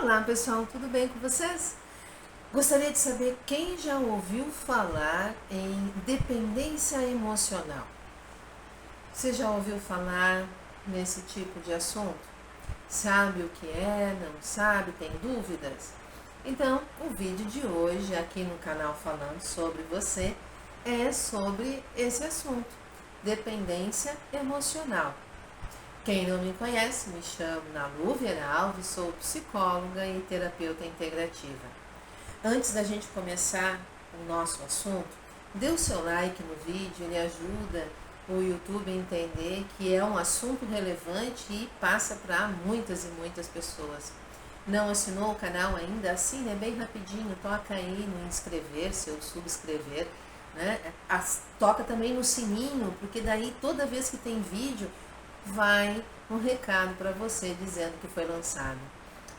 Olá pessoal, tudo bem com vocês? Gostaria de saber quem já ouviu falar em dependência emocional. Você já ouviu falar nesse tipo de assunto? Sabe o que é, não sabe, tem dúvidas? Então, o vídeo de hoje aqui no canal Falando Sobre Você é sobre esse assunto, dependência emocional. Quem não me conhece, me chamo Nalu Vieira Alves, sou psicóloga e terapeuta integrativa. Antes da gente começar o nosso assunto, dê o seu like no vídeo, ele ajuda o YouTube a entender que é um assunto relevante e passa para muitas e muitas pessoas. Não assinou o canal ainda? Assine, é bem rapidinho, toca aí no inscrever-se ou subscrever, né? Toca também no sininho, porque daí toda vez que tem vídeo, vai um recado para você dizendo que foi lançado.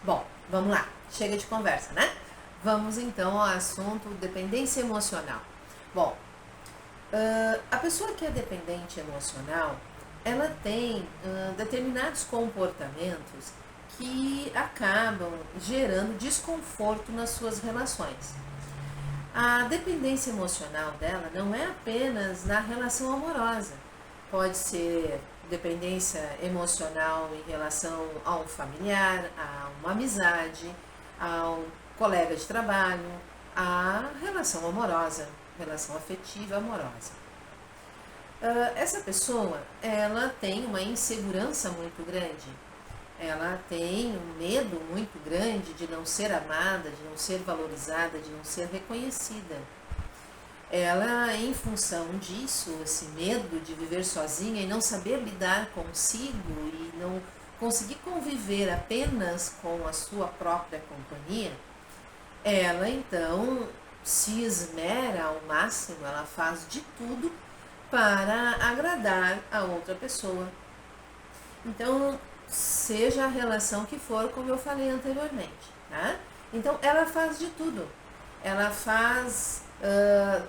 Bom, vamos lá, chega de conversa, né? Vamos então ao assunto dependência emocional. Bom, a pessoa que é dependente emocional, ela tem determinados comportamentos que acabam gerando desconforto nas suas relações. A dependência emocional dela não é apenas na relação amorosa, pode ser dependência emocional em relação a um familiar, a uma amizade, a um colega de trabalho, a relação amorosa, relação afetiva amorosa. Essa pessoa, ela tem uma insegurança muito grande, ela tem um medo muito grande de não ser amada, de não ser valorizada, de não ser reconhecida. Ela, em função disso, esse medo de viver sozinha e não saber lidar consigo e não conseguir conviver apenas com a sua própria companhia, ela então se esmera ao máximo, ela faz de tudo para agradar a outra pessoa. Então, seja a relação que for, como eu falei anteriormente, tá? Então, ela faz de tudo. Ela faz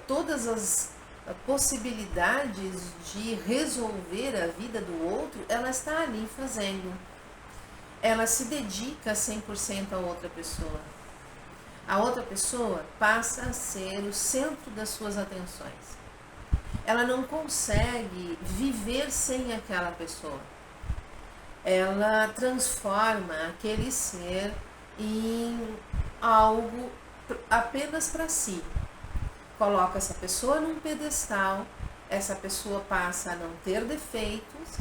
todas as possibilidades de resolver a vida do outro, ela está ali fazendo. Ela se dedica 100% a outra pessoa. A outra pessoa passa a ser o centro das suas atenções. Ela não consegue viver sem aquela pessoa. Ela transforma aquele ser em algo apenas para si. Coloca essa pessoa num pedestal, essa pessoa passa a não ter defeitos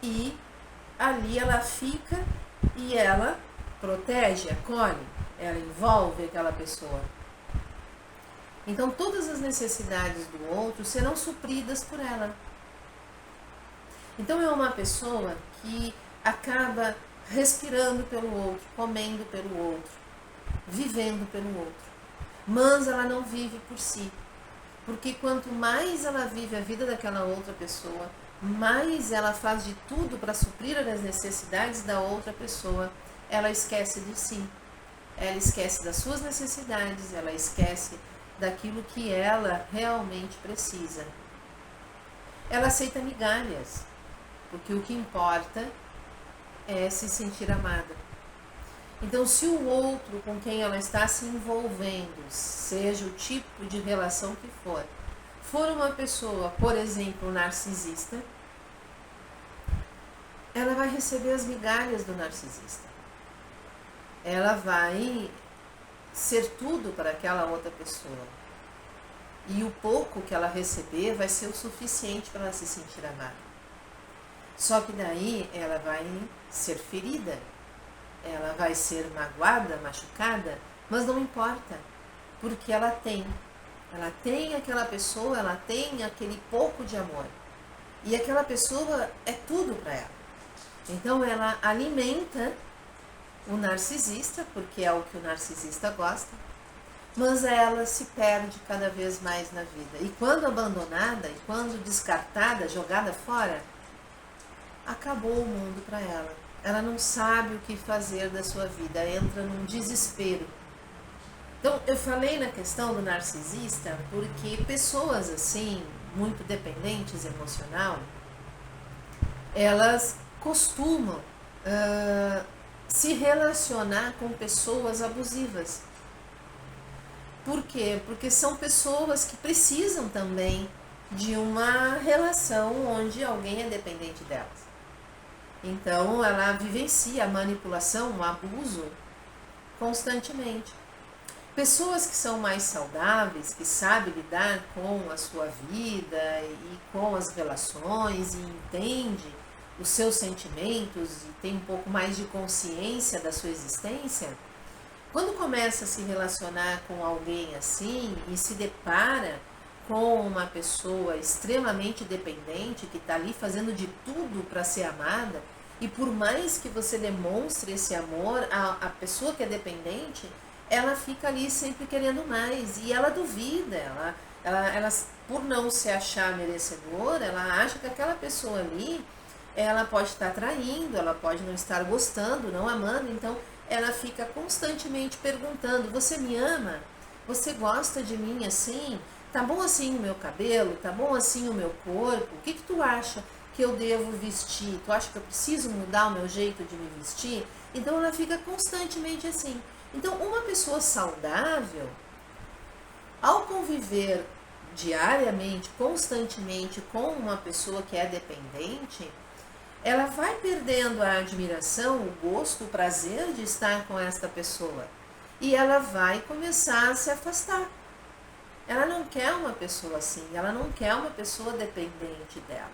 e ali ela fica e ela protege, acolhe, ela envolve aquela pessoa. Então todas as necessidades do outro serão supridas por ela. Então é uma pessoa que acaba respirando pelo outro, comendo pelo outro, vivendo pelo outro. Mas ela não vive por si. Porque quanto mais ela vive a vida daquela outra pessoa, mais ela faz de tudo para suprir as necessidades da outra pessoa, ela esquece de si. Ela esquece das suas necessidades, ela esquece daquilo que ela realmente precisa. Ela aceita migalhas, porque o que importa é se sentir amada. Então, se o outro com quem ela está se envolvendo, seja o tipo de relação que for uma pessoa, por exemplo, narcisista, ela vai receber as migalhas do narcisista. Ela vai ser tudo para aquela outra pessoa. E o pouco que ela receber vai ser o suficiente para ela se sentir amada. Só que daí ela vai ser ferida. Ela vai ser magoada, machucada, mas não importa, porque ela tem aquela pessoa, ela tem aquele pouco de amor, e aquela pessoa é tudo para ela. Então ela alimenta o narcisista, porque é o que o narcisista gosta, mas ela se perde cada vez mais na vida, e quando abandonada, e quando descartada, jogada fora, acabou o mundo para ela. Ela não sabe o que fazer da sua vida, entra num desespero. Então, eu falei na questão do narcisista porque pessoas assim, muito dependentes emocional, elas costumam se relacionar com pessoas abusivas. Por quê? Porque são pessoas que precisam também de uma relação onde alguém é dependente delas. Então ela vivencia a manipulação, o abuso constantemente. Pessoas que são mais saudáveis, que sabem lidar com a sua vida e com as relações e entende os seus sentimentos e tem um pouco mais de consciência da sua existência, quando começa a se relacionar com alguém assim e se depara com uma pessoa extremamente dependente que está ali fazendo de tudo para ser amada, e por mais que você demonstre esse amor, a pessoa que é dependente, ela fica ali sempre querendo mais e ela duvida, ela por não se achar merecedora, ela acha que aquela pessoa ali, ela pode estar traindo, ela pode não estar gostando, não amando, então ela fica constantemente perguntando: você me ama? Você gosta de mim assim? Tá bom assim o meu cabelo? Tá bom assim o meu corpo? O que tu acha que eu devo vestir? Tu acha que eu preciso mudar o meu jeito de me vestir? Então ela fica constantemente assim. Então uma pessoa saudável, ao conviver diariamente, constantemente com uma pessoa que é dependente, ela vai perdendo a admiração, o gosto, o prazer de estar com esta pessoa. E ela vai começar a se afastar. Ela não quer uma pessoa assim, ela não quer uma pessoa dependente dela.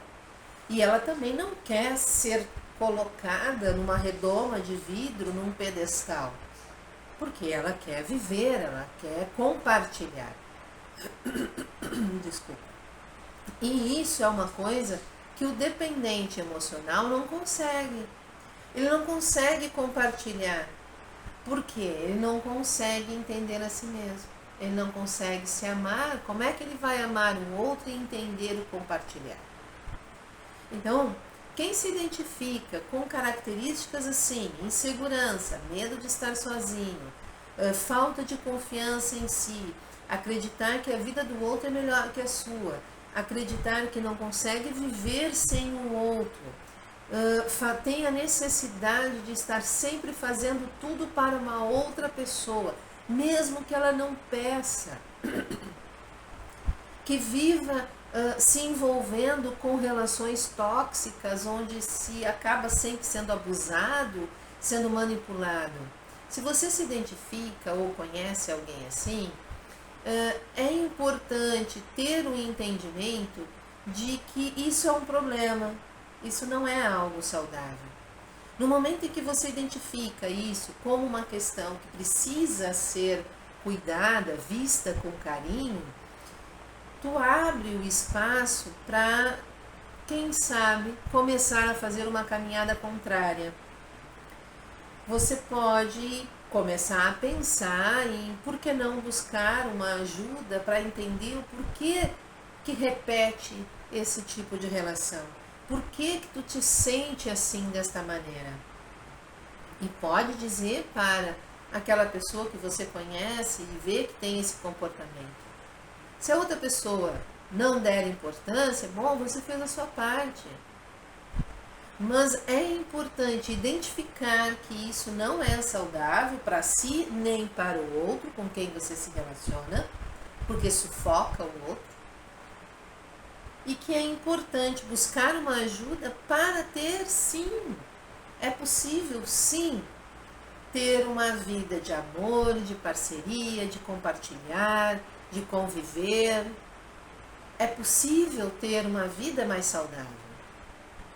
E ela também não quer ser colocada numa redoma de vidro, num pedestal. Porque ela quer viver, ela quer compartilhar. Desculpa. E isso é uma coisa que o dependente emocional não consegue. Ele não consegue compartilhar. Por quê? Ele não consegue entender a si mesmo. Ele não consegue se amar. Como é que ele vai amar o outro e entender o compartilhar? Então, quem se identifica com características assim, insegurança, medo de estar sozinho, falta de confiança em si, acreditar que a vida do outro é melhor que a sua, acreditar que não consegue viver sem o outro, tem a necessidade de estar sempre fazendo tudo para uma outra pessoa, mesmo que ela não peça, que viva se envolvendo com relações tóxicas, onde se acaba sempre sendo abusado, sendo manipulado. Se você se identifica ou conhece alguém assim, é importante ter um entendimento de que isso é um problema, isso não é algo saudável. No momento em que você identifica isso como uma questão que precisa ser cuidada, vista com carinho, tu abre o espaço para, quem sabe, começar a fazer uma caminhada contrária. Você pode começar a pensar em por que não buscar uma ajuda para entender o porquê que repete esse tipo de relação. Por que tu te sente assim desta maneira? E pode dizer para aquela pessoa que você conhece e vê que tem esse comportamento. Se a outra pessoa não der importância, bom, você fez a sua parte. Mas é importante identificar que isso não é saudável para si nem para o outro com quem você se relaciona, porque sufoca o outro. E que é importante buscar uma ajuda para ter, sim, é possível, sim, ter uma vida de amor, de parceria, de compartilhar, de conviver. É possível ter uma vida mais saudável.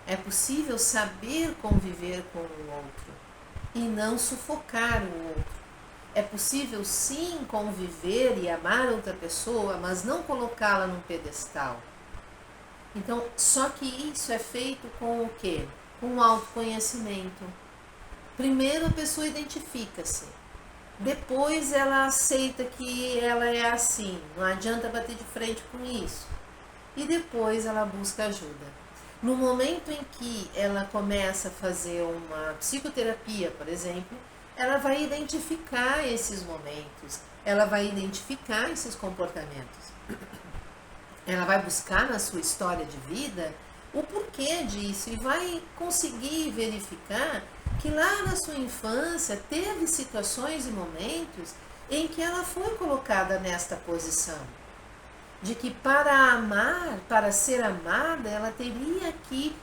É possível saber conviver com o outro e não sufocar o outro. É possível sim conviver e amar outra pessoa, mas não colocá-la num pedestal. Então, só que isso é feito com o quê? Com o autoconhecimento. Primeiro a pessoa identifica-se. Depois ela aceita que ela é assim, não adianta bater de frente com isso. E depois ela busca ajuda. No momento em que ela começa a fazer uma psicoterapia, por exemplo, ela vai identificar esses momentos, ela vai identificar esses comportamentos. Ela vai buscar na sua história de vida o porquê disso e vai conseguir verificar que lá na sua infância teve situações e momentos em que ela foi colocada nesta posição, de que para amar, para ser amada, ela teria que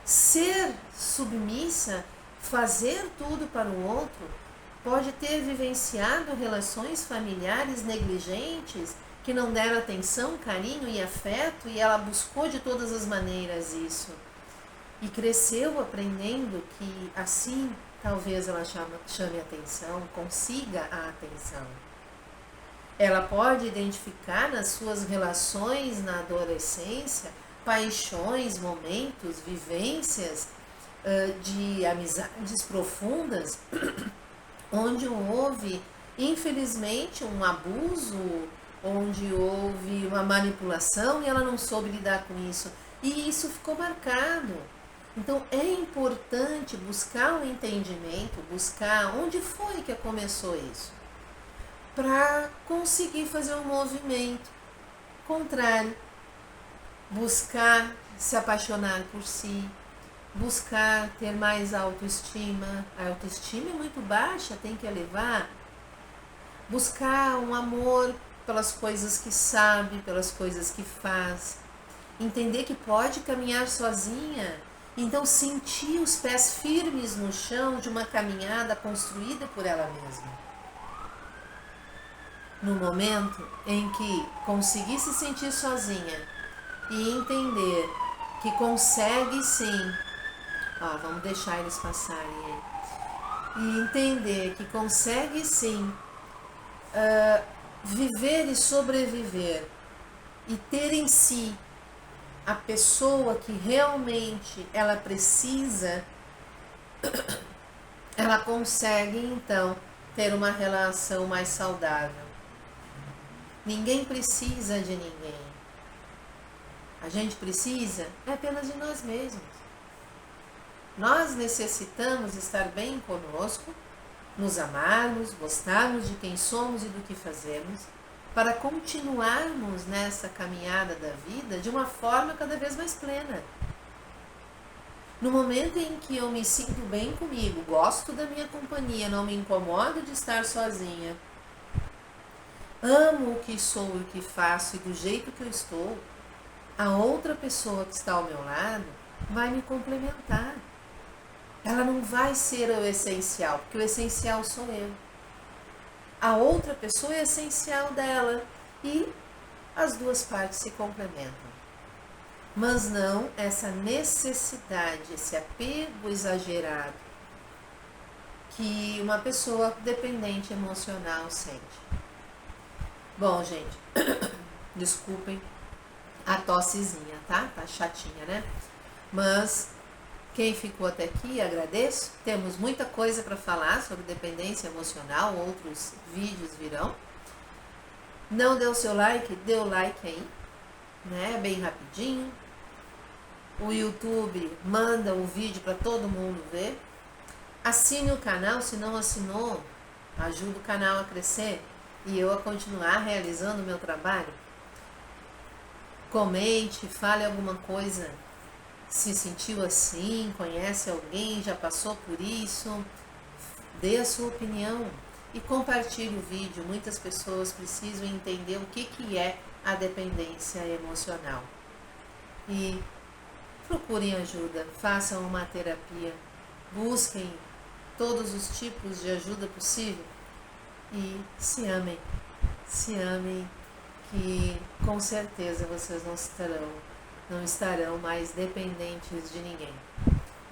ser submissa, fazer tudo para o outro. Pode ter vivenciado relações familiares negligentes que não deram atenção, carinho e afeto, e ela buscou de todas as maneiras isso. E cresceu aprendendo que assim talvez ela chame atenção, consiga a atenção. Ela pode identificar nas suas relações na adolescência paixões, momentos, vivências de amizades profundas, onde houve, infelizmente, um abuso, onde houve uma manipulação e ela não soube lidar com isso. E isso ficou marcado. Então é importante buscar um entendimento, buscar onde foi que começou isso, para conseguir fazer um movimento contrário, buscar se apaixonar por si, buscar ter mais autoestima. A autoestima é muito baixa, tem que elevar. Buscar um amor pelas coisas que sabe, pelas coisas que faz. Entender que pode caminhar sozinha. Então sentir os pés firmes no chão de uma caminhada construída por ela mesma. No momento em que conseguir se sentir sozinha e entender que consegue sim, vamos deixar eles passarem aí, e entender que consegue sim viver e sobreviver e ter em si a pessoa que realmente ela precisa, ela consegue então ter uma relação mais saudável. Ninguém precisa de ninguém. A gente precisa apenas de nós mesmos. Nós necessitamos estar bem conosco, nos amarmos, gostarmos de quem somos e do que fazemos, para continuarmos nessa caminhada da vida de uma forma cada vez mais plena. No momento em que eu me sinto bem comigo, gosto da minha companhia, não me incomodo de estar sozinha, amo o que sou e o que faço e do jeito que eu estou, a outra pessoa que está ao meu lado vai me complementar. Ela não vai ser o essencial, porque o essencial sou eu. A outra pessoa é essencial dela e as duas partes se complementam. Mas não essa necessidade, esse apego exagerado que uma pessoa dependente emocional sente. Bom, gente, desculpem a tossezinha, tá? Tá chatinha, né? Mas quem ficou até aqui, agradeço. Temos muita coisa para falar sobre dependência emocional, outros vídeos virão. Não deu o seu like? Dê o like aí, né? Bem rapidinho. O YouTube manda o vídeo para todo mundo ver. Assine o canal, se não assinou, ajuda o canal a crescer e eu a continuar realizando o meu trabalho. Comente, fale alguma coisa. Se sentiu assim, conhece alguém, já passou por isso, dê a sua opinião e compartilhe o vídeo. Muitas pessoas precisam entender o que é a dependência emocional. E procurem ajuda, façam uma terapia, busquem todos os tipos de ajuda possível e se amem que com certeza vocês não estarão mais dependentes de ninguém.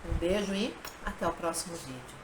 Um beijo e até o próximo vídeo.